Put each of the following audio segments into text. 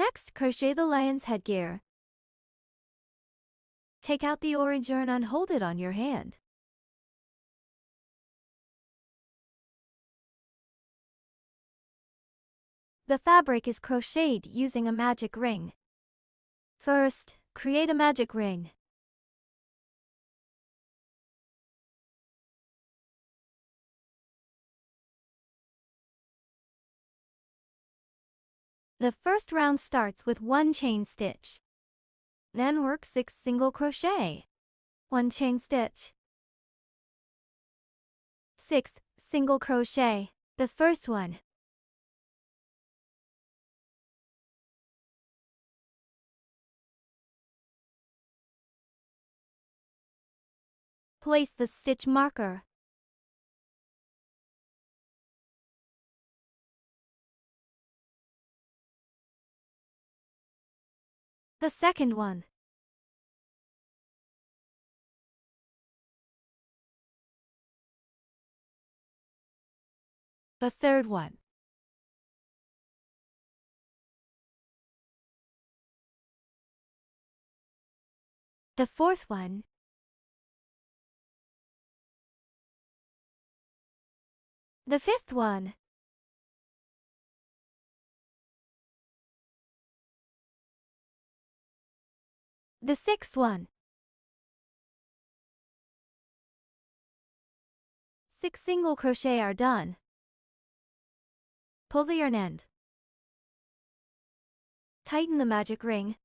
Next, crochet the lion's headgear. Take out the orange yarn and hold it on your hand. The fabric is crocheted using a magic ring. First, create a magic ring. The first round starts with 1 chain stitch. Then work 6 single crochet. 1 chain stitch. 6 single crochet. The first one. Place the stitch marker. The second one. The third one. The fourth one. The fifth one. The sixth one. 6 single crochet are done. Pull the yarn end. Tighten the magic ring.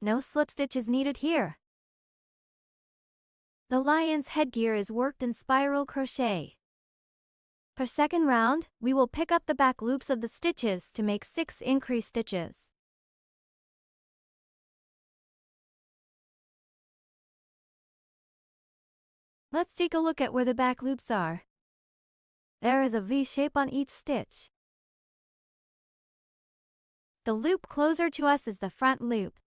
No slip stitch is needed here. The lion's headgear is worked in spiral crochet. Per second round, we will pick up the back loops of the stitches to make 6 increase stitches. Let's take a look at where the back loops are. There is a V shape on each stitch. The loop closer to us is the front loop.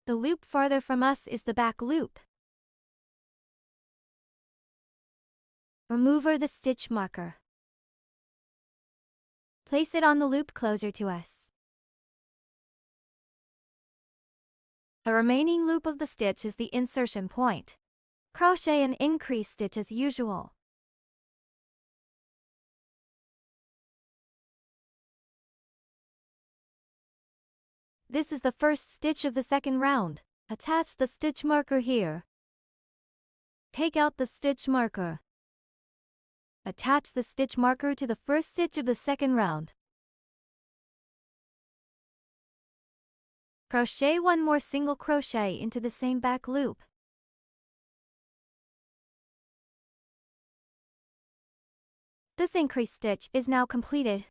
The loop farther from us is the back loop. Remove the stitch marker. Place it on the loop closer to us. The remaining loop of the stitch is the insertion point. Crochet an increase stitch as usual. This is the first stitch of the second round. Attach the stitch marker here. Take out the stitch marker. Attach the stitch marker to the first stitch of the second round. Crochet 1 more single crochet into the same back loop. This increase stitch is now completed.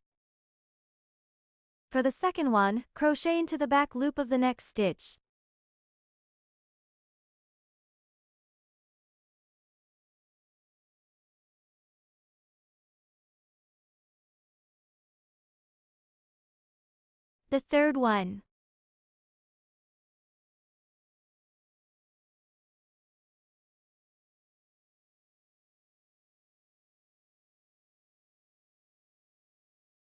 For the second one, crochet into the back loop of the next stitch. The third one.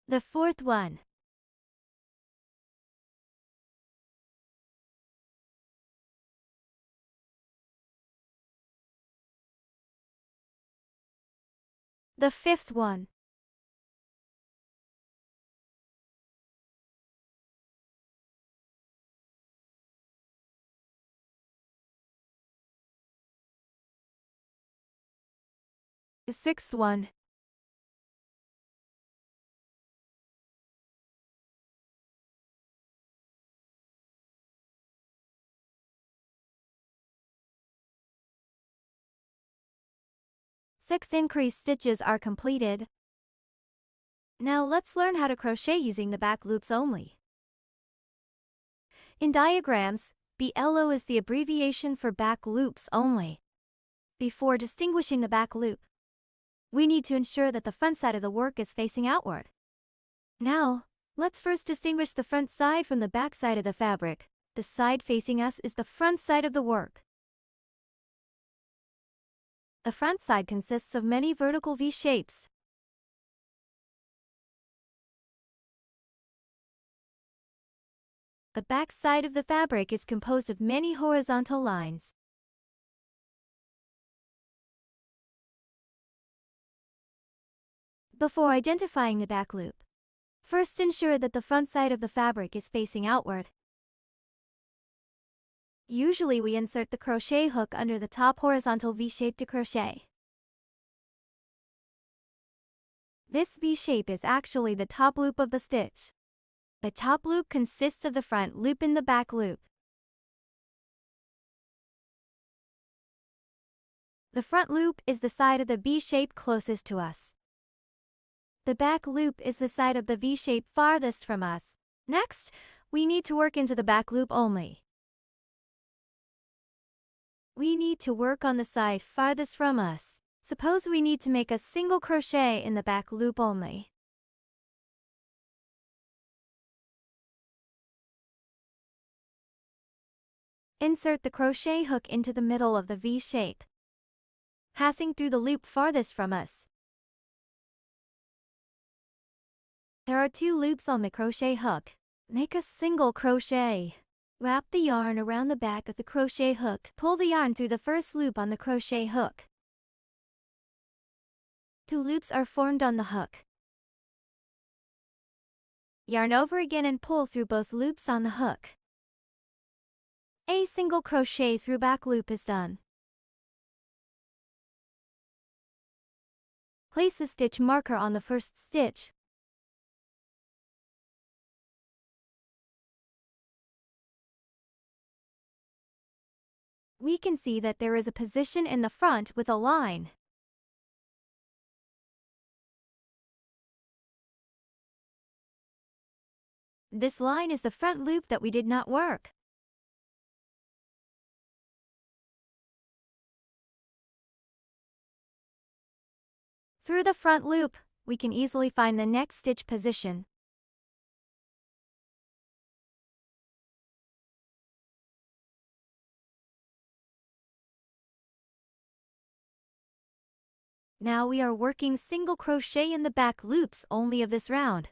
The fourth one. The fifth one. The sixth one. Six increase stitches are completed. Now let's learn how to crochet using the back loops only. In diagrams, BLO is the abbreviation for back loops only. Before distinguishing the back loop, we need to ensure that the front side of the work is facing outward. Now, let's first distinguish the front side from the back side of the fabric. The side facing us is the front side of the work. The front side consists of many vertical V shapes. The back side of the fabric is composed of many horizontal lines. Before identifying the back loop, first ensure that the front side of the fabric is facing outward. Usually we insert the crochet hook under the top horizontal V-shape to crochet. This V-shape is actually the top loop of the stitch. The top loop consists of the front loop and the back loop. The front loop is the side of the V-shape closest to us. The back loop is the side of the V-shape farthest from us. Next, we need to work into the back loop only. We need to work on the side farthest from us. Suppose we need to make a single crochet in the back loop only. Insert the crochet hook into the middle of the V-shape, passing through the loop farthest from us. There are 2 loops on the crochet hook. Make a single crochet. Wrap the yarn around the back of the crochet hook. Pull the yarn through the first loop on the crochet hook. 2 loops are formed on the hook. Yarn over again and pull through both loops on the hook. A single crochet through back loop is done. Place a stitch marker on the first stitch. We can see that there is a position in the front with a line. This line is the front loop that we did not work. Through the front loop, we can easily find the next stitch position. Now we are working single crochet in the back loops only of this round.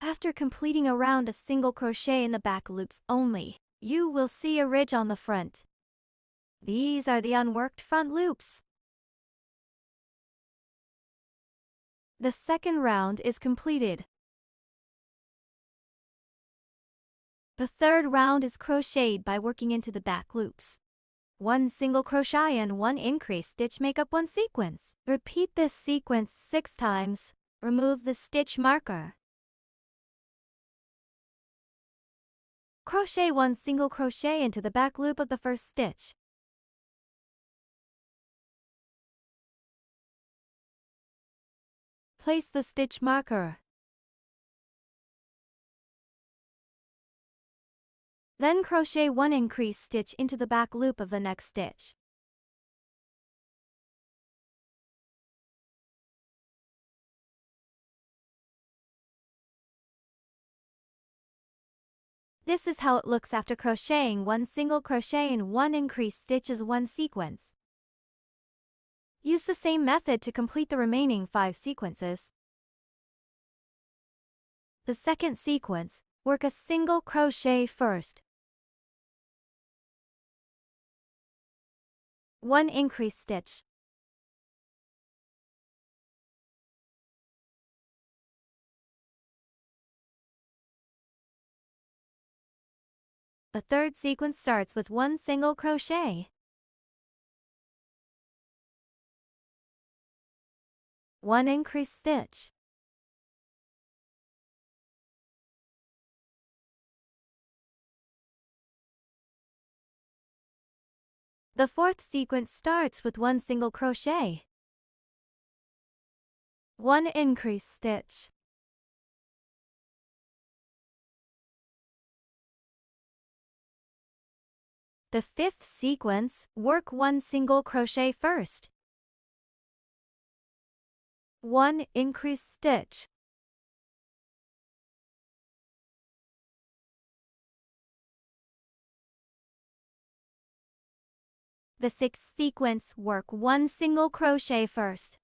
After completing a round of single crochet in the back loops only, you will see a ridge on the front. These are the unworked front loops. The second round is completed. The third round is crocheted by working into the back loops. 1 single crochet and 1 increase stitch make up 1 sequence. Repeat this sequence 6 times. Remove the stitch marker. Crochet 1 single crochet into the back loop of the first stitch. Place the stitch marker. Then crochet 1 increase stitch into the back loop of the next stitch. This is how it looks after crocheting 1 single crochet and 1 increase stitch as 1 sequence. Use the same method to complete the remaining 5 sequences. The second sequence, work a single crochet first. 1 increase stitch. The third sequence starts with 1 single crochet. 1 increased stitch. The fourth sequence starts with 1 single crochet. 1 increased stitch. The fifth sequence, work 1 single crochet first. 1 increased stitch. The sixth sequence, work 1 single crochet first.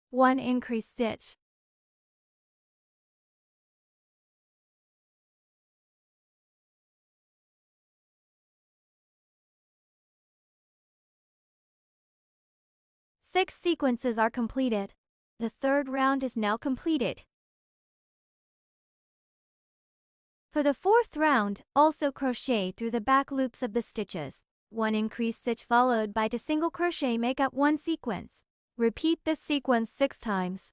1 increased stitch. Six sequences are completed. The third round is now completed. For the fourth round, also crochet through the back loops of the stitches. 1 increased stitch followed by 2 single crochet make up 1 sequence. Repeat this sequence 6 times.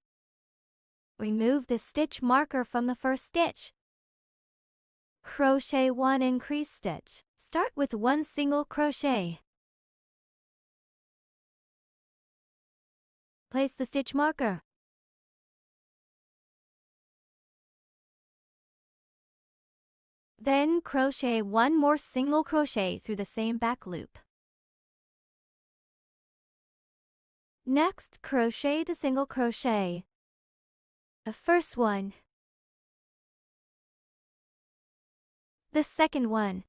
Remove the stitch marker from the first stitch. Crochet 1 increased stitch. Start with 1 single crochet. Place the stitch marker. Then crochet 1 more single crochet through the same back loop. Next, crochet the single crochet. The first one. The second one.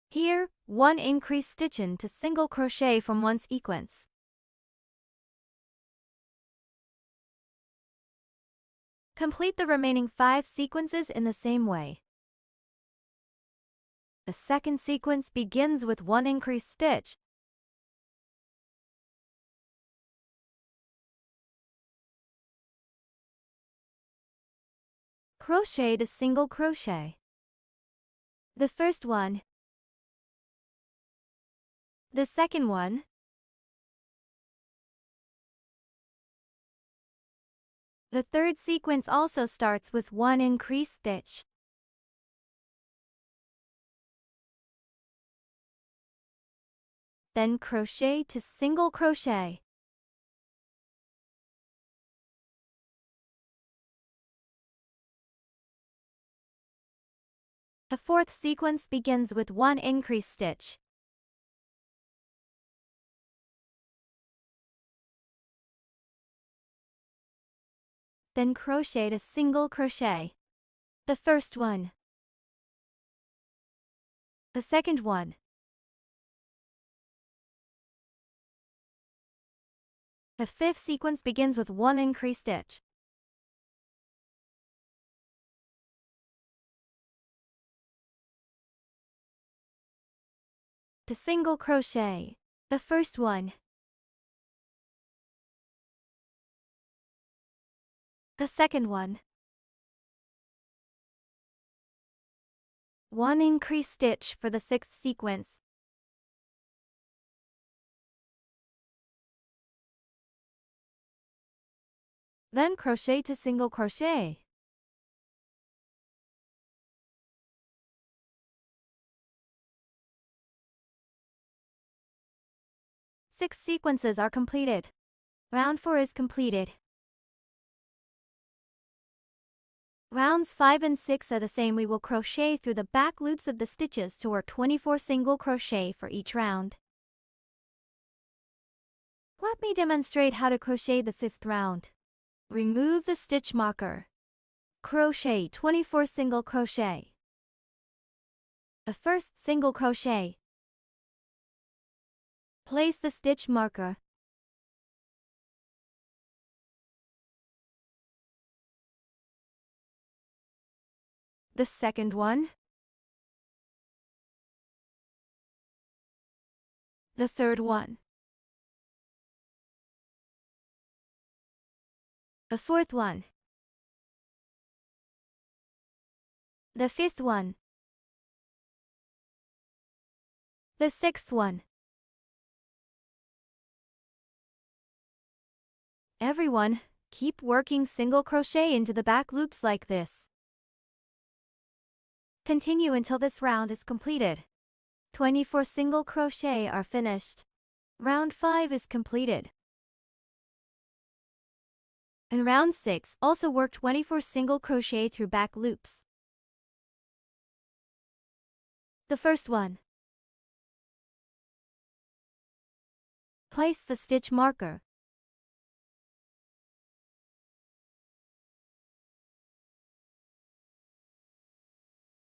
Here, 1 increased stitch into single crochet from 1 sequence. Complete the remaining 5 sequences in the same way. The second sequence begins with 1 increased stitch. Crochet the single crochet. The first one. The second one. The third sequence also starts with 1 increased stitch. Then crochet to single crochet. The fourth sequence begins with 1 increased stitch. Then crochet a single crochet. The first one. The second one. The fifth sequence begins with 1 increased stitch. The single crochet. The first one. The second one. 1 increased stitch for the sixth sequence. Then crochet to single crochet. Six sequences are completed. Round 4 is completed. Rounds 5 and 6 are the same. We will crochet through the back loops of the stitches to work 24 single crochet for each round. Let me demonstrate how to crochet the fifth round. Remove the stitch marker. Crochet 24 single crochet. The first single crochet. Place the stitch marker. The second one. The third one. The fourth one. The fifth one. The sixth one. Everyone, keep working single crochet into the back loops like this. Continue until this round is completed. 24 single crochet are finished. Round 5 is completed. In round 6, also work 24 single crochet through back loops. The first one. Place the stitch marker.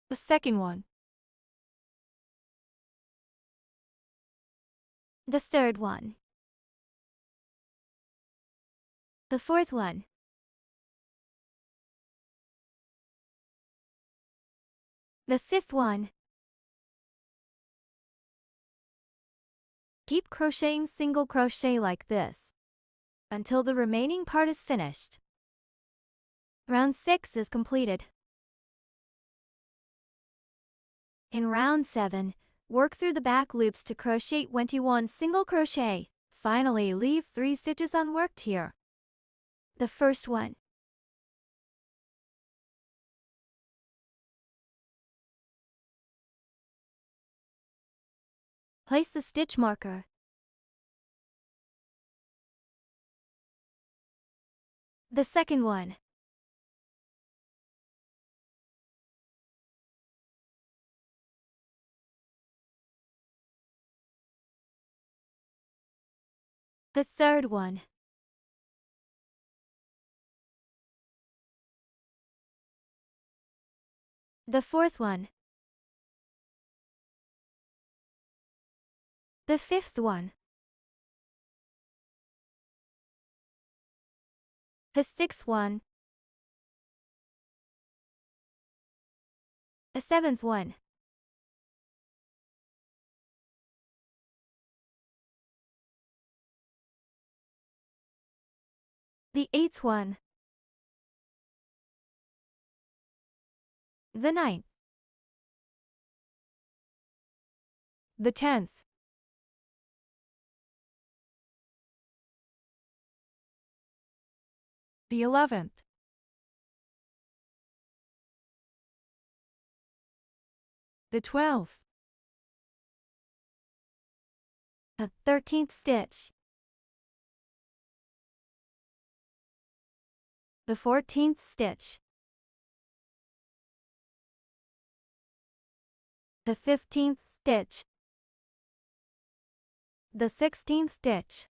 The second one. The third one. The fourth one. The fifth one. Keep crocheting single crochet like this until the remaining part is finished. Round 6 is completed. In round 7, work through the back loops to crochet 21 single crochet. Finally, leave 3 stitches unworked here. The first one. Place the stitch marker. The second one. The third one. The fourth one. The fifth one. The sixth one. The seventh one. The eighth one. The ninth. The 10th. The 11th. The 12th. The 13th stitch. The 14th stitch. The 15th stitch. The 16th stitch.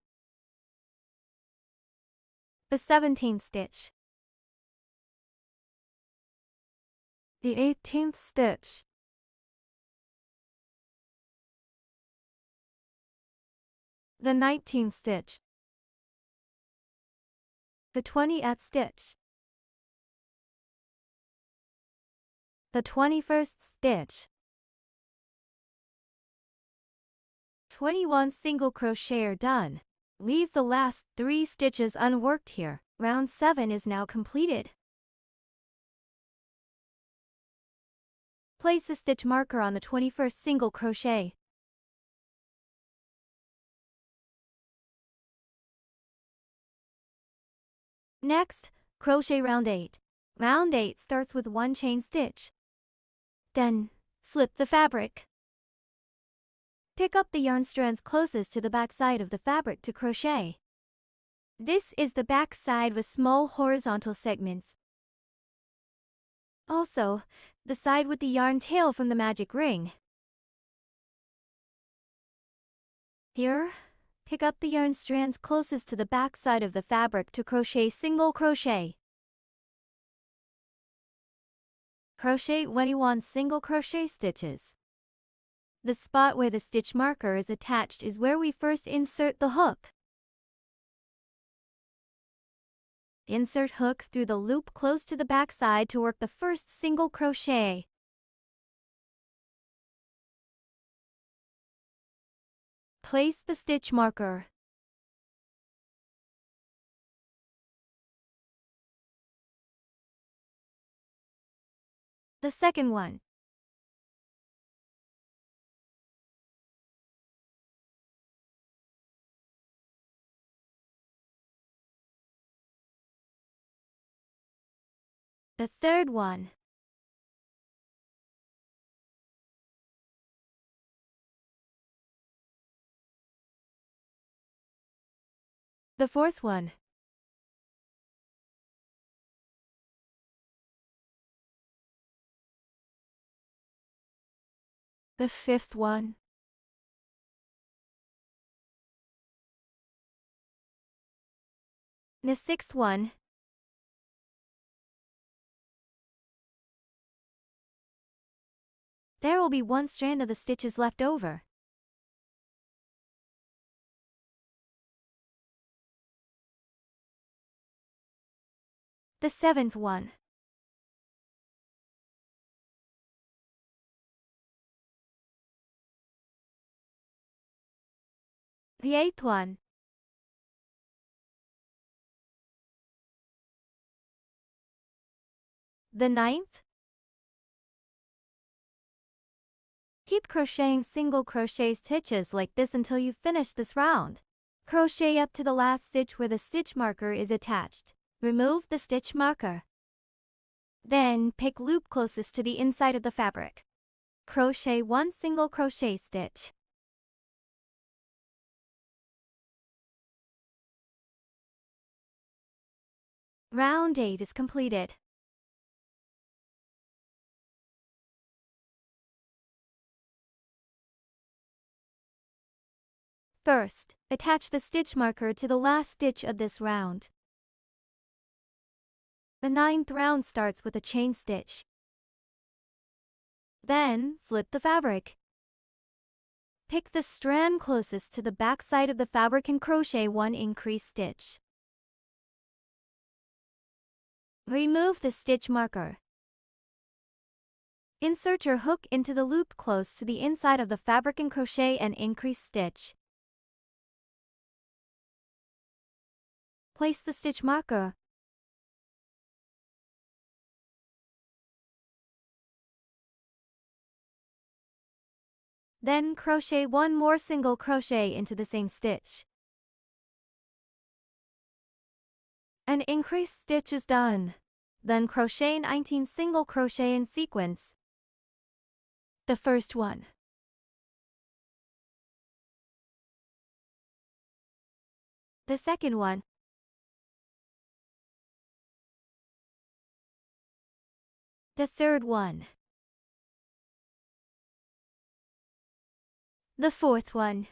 The 17th stitch. The 18th stitch. The 19th stitch. The 20th stitch. The 21st stitch. 21 single crochet are done. Leave the last 3 stitches unworked here. Round 7 is now completed. Place a stitch marker on the 21st single crochet. Next, crochet round 8. Round 8 starts with 1 chain stitch. Then, flip the fabric. Pick up the yarn strands closest to the back side of the fabric to crochet. This is the back side with small horizontal segments. Also, the side with the yarn tail from the magic ring. Here, pick up the yarn strands closest to the back side of the fabric to crochet single crochet. Crochet 21 single crochet stitches. The spot where the stitch marker is attached is where we first insert the hook. Insert hook through the loop close to the back side to work the first single crochet. Place the stitch marker. The second one. The third one. The fourth one. The fifth one. The sixth one. There will be one strand of the stitches left over. The seventh one. The eighth one. The ninth. Keep crocheting single crochet stitches like this until you finish this round. Crochet up to the last stitch where the stitch marker is attached. Remove the stitch marker. Then pick loop closest to the inside of the fabric. Crochet one single crochet stitch. Round 8 is completed. First, attach the stitch marker to the last stitch of this round. The 9th round starts with a chain stitch. Then, flip the fabric. Pick the strand closest to the back side of the fabric and crochet one increased stitch. Remove the stitch marker. Insert your hook into the loop close to the inside of the fabric and crochet an increased stitch. Place the stitch marker. Then crochet one more single crochet into the same stitch. An increased stitch is done. Then crochet 19 single crochet in sequence. The first one. The second one. The third one. The fourth one.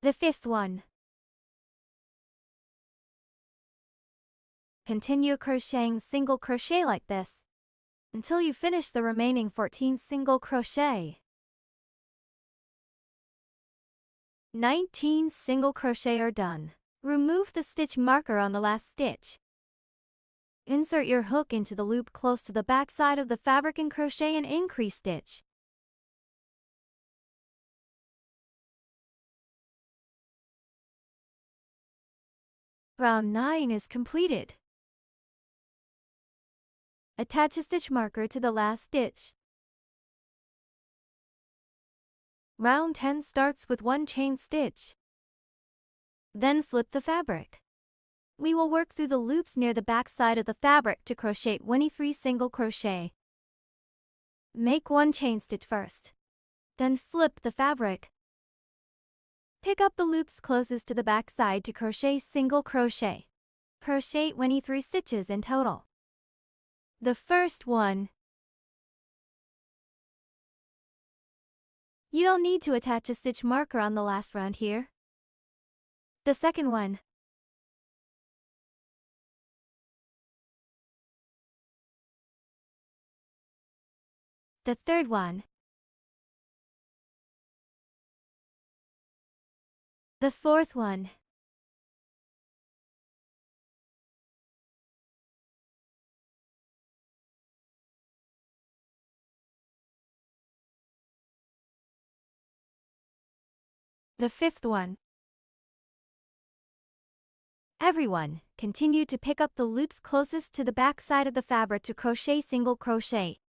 The fifth one. Continue crocheting single crochet like this until you finish the remaining 14 single crochet. 19 single crochet are done. Remove the stitch marker on the last stitch. Insert your hook into the loop close to the back side of the fabric and crochet an increased stitch. Round 9 is completed. Attach a stitch marker to the last stitch. Round 10 starts with one chain stitch. Then flip the fabric. We will work through the loops near the back side of the fabric to crochet 23 single crochet. Make one chain stitch first. Then flip the fabric. Pick up the loops closest to the back side to crochet single crochet. Crochet 23 stitches in total. The first one. You don't need to attach a stitch marker on the last round here. The second one. The third one. The fourth one. The fifth one. Everyone, continue to pick up the loops closest to the back side of the fabric to crochet single crochet.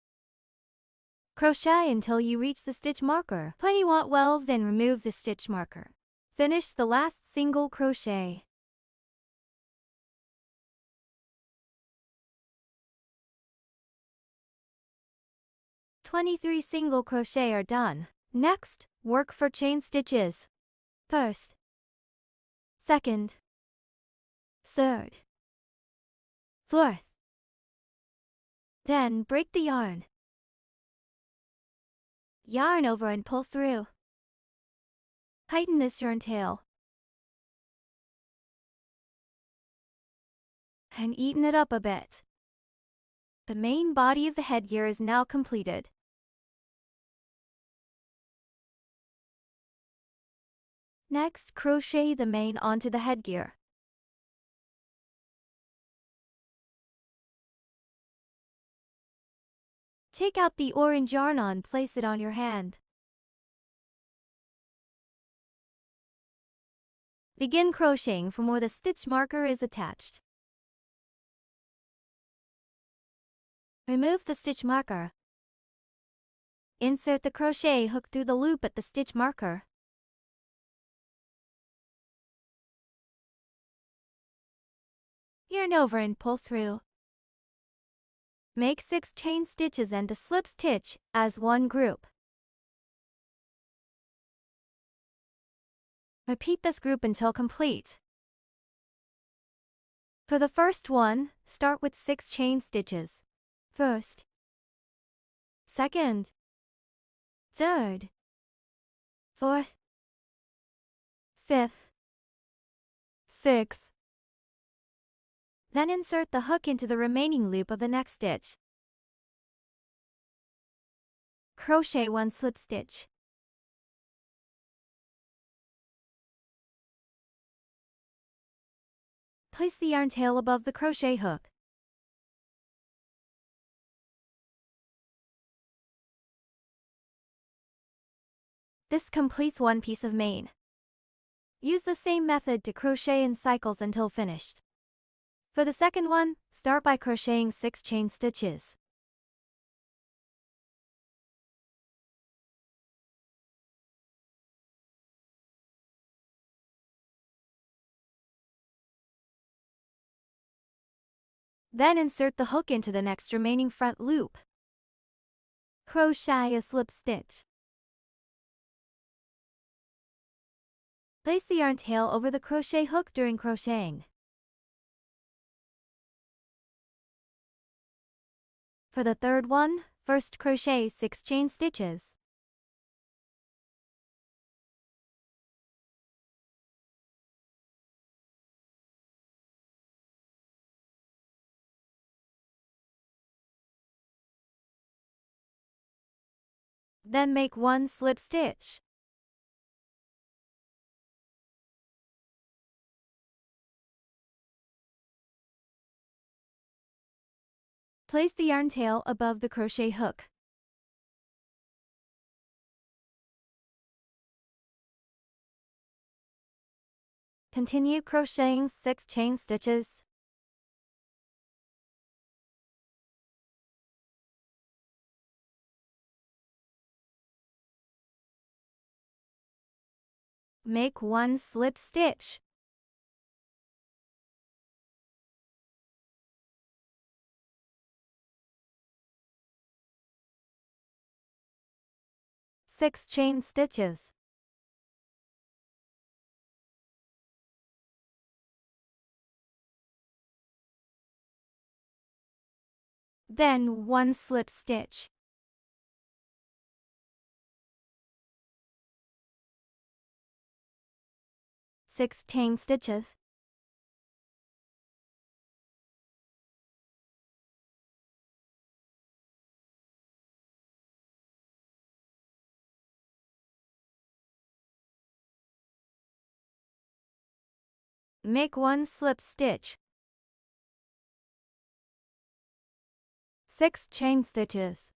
Crochet until you reach the stitch marker. When you want 12, then remove the stitch marker. Finish the last single crochet. "23 single crochet are done. Next, work for chain stitches. First, second, third, fourth. Then break the yarn. Yarn over and pull through. Tighten this yarn tail and even it up a bit. The main body of the headgear is now completed. Next, crochet the mane onto the headgear. Take out the orange yarn and place it on your hand. Begin crocheting from where the stitch marker is attached. Remove the stitch marker. Insert the crochet hook through the loop at the stitch marker. Yarn over and pull through. Make 6 chain stitches and a slip stitch as one group. Repeat this group until complete. For the first one, start with 6 chain stitches. First, second, third, fourth, fifth, sixth. Then insert the hook into the remaining loop of the next stitch. Crochet 1 slip stitch. Place the yarn tail above the crochet hook. This completes one piece of mane. Use the same method to crochet in cycles until finished. For the second one, start by crocheting 6 chain stitches. Then insert the hook into the next remaining front loop. Crochet a slip stitch. Place the yarn tail over the crochet hook during crocheting. For the third one, first crochet 6 chain stitches. Then make 1 slip stitch. Place the yarn tail above the crochet hook. Continue crocheting 6 chain stitches. Make 1 slip stitch. Six chain stitches. Then 1 slip stitch. Six chain stitches. Make 1 slip stitch. 6 chain stitches.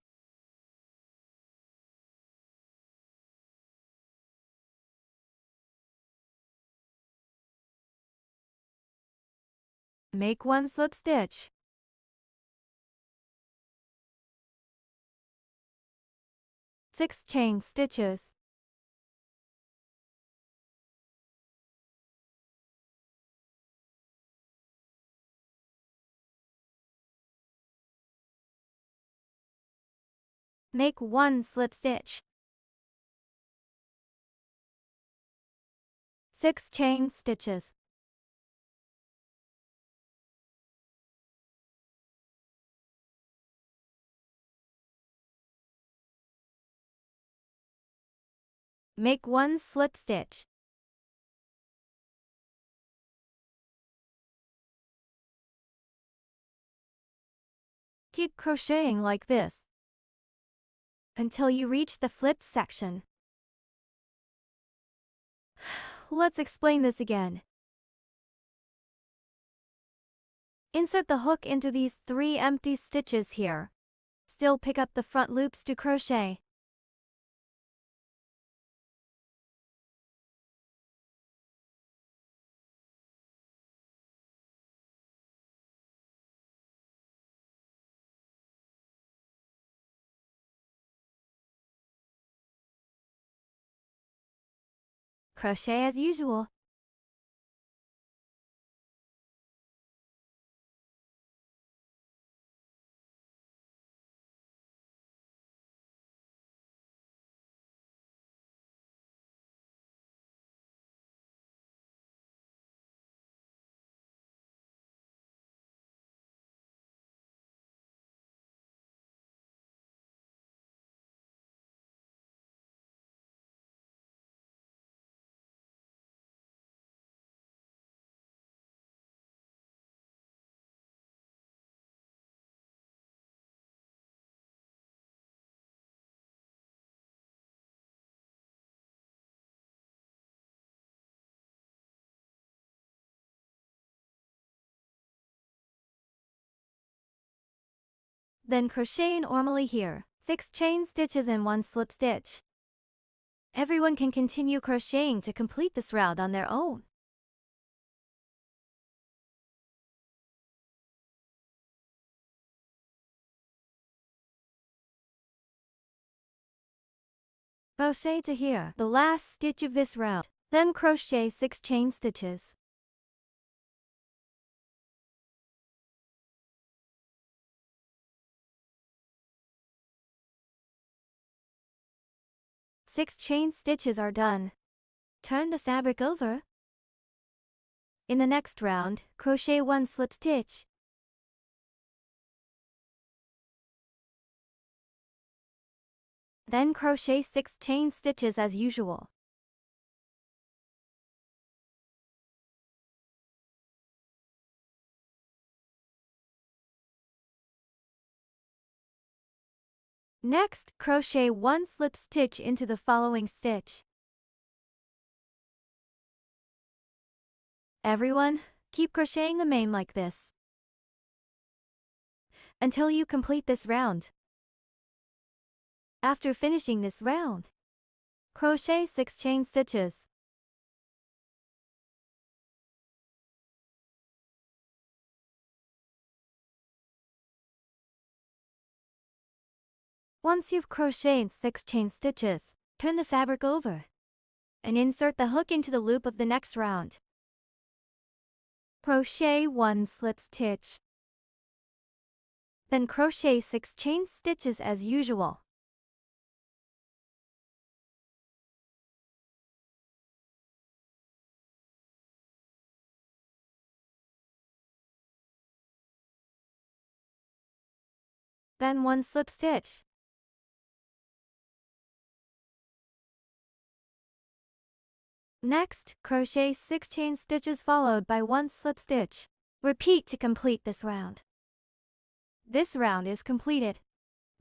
Make 1 slip stitch. Six chain stitches. Make 1 slip stitch. 6 chain stitches. Make 1 slip stitch. Keep crocheting like this until you reach the flipped section. Let's explain this again. Insert the hook into these 3 empty stitches here. Still pick up the front loops to crochet. Crochet as usual. Then crochet normally here. 6 chain stitches and 1 slip stitch. Everyone can continue crocheting to complete this round on their own. Crochet to here, the last stitch of this round. Then crochet 6 chain stitches. Six chain stitches are done. Turn the fabric over. In the next round, crochet 1 slip stitch. Then crochet 6 chain stitches as usual. Next, crochet 1 slip stitch into the following stitch. Everyone, keep crocheting the main like this until you complete this round. After finishing this round, crochet 6 chain stitches. Once you've crocheted 6 chain stitches, turn the fabric over and insert the hook into the loop of the next round. Crochet 1 slip stitch. Then crochet 6 chain stitches as usual. Then 1 slip stitch. Next, crochet 6 chain stitches followed by 1 slip stitch. Repeat to complete this round. This round is completed,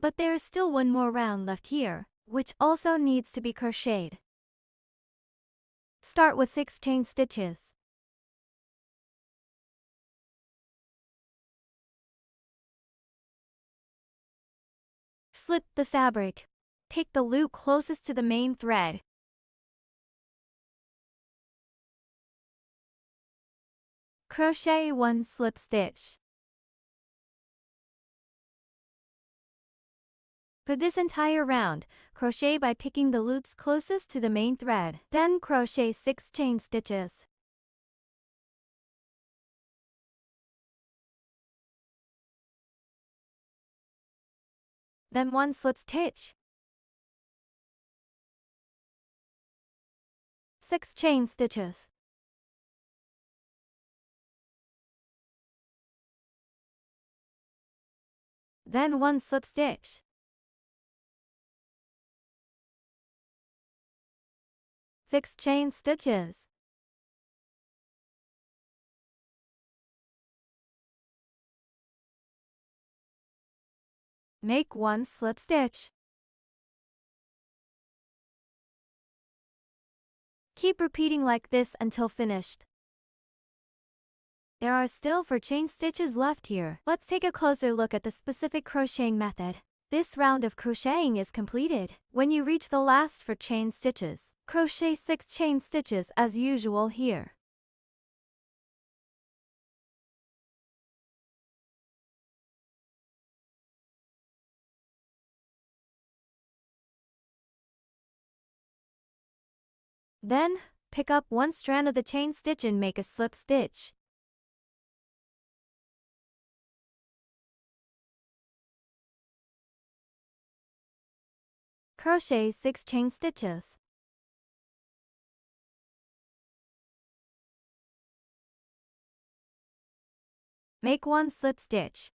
but there is still one more round left here, which also needs to be crocheted. Start with 6 chain stitches. Flip the fabric. Take the loop closest to the main thread. Crochet 1 slip stitch. For this entire round, crochet by picking the loops closest to the main thread. Then crochet 6 chain stitches. Then 1 slip stitch. 6 chain stitches. Then 1 slip stitch. 6 chain stitches. Make 1 slip stitch. Keep repeating like this until finished. There are still 4 chain stitches left here. Let's take a closer look at the specific crocheting method. This round of crocheting is completed. When you reach the last 4 chain stitches, crochet 6 chain stitches as usual here. Then, pick up 1 strand of the chain stitch and make a slip stitch. Crochet 6 chain stitches. Make 1 slip stitch.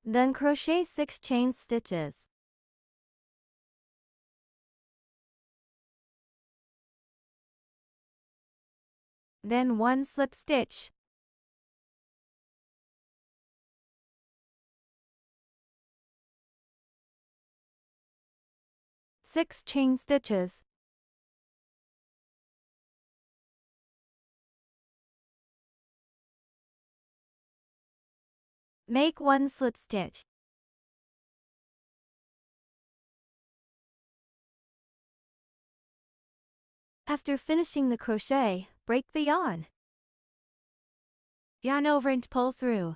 Then crochet 6 chain stitches. Then 1 slip stitch. Six chain stitches. Make 1 slip stitch. After finishing the crochet, break the yarn. Yarn over and pull through.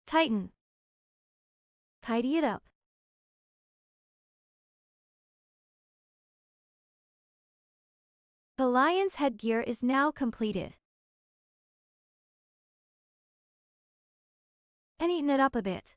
Tighten. Tidy it up. The lion's headgear is now completed. And neaten it up a bit.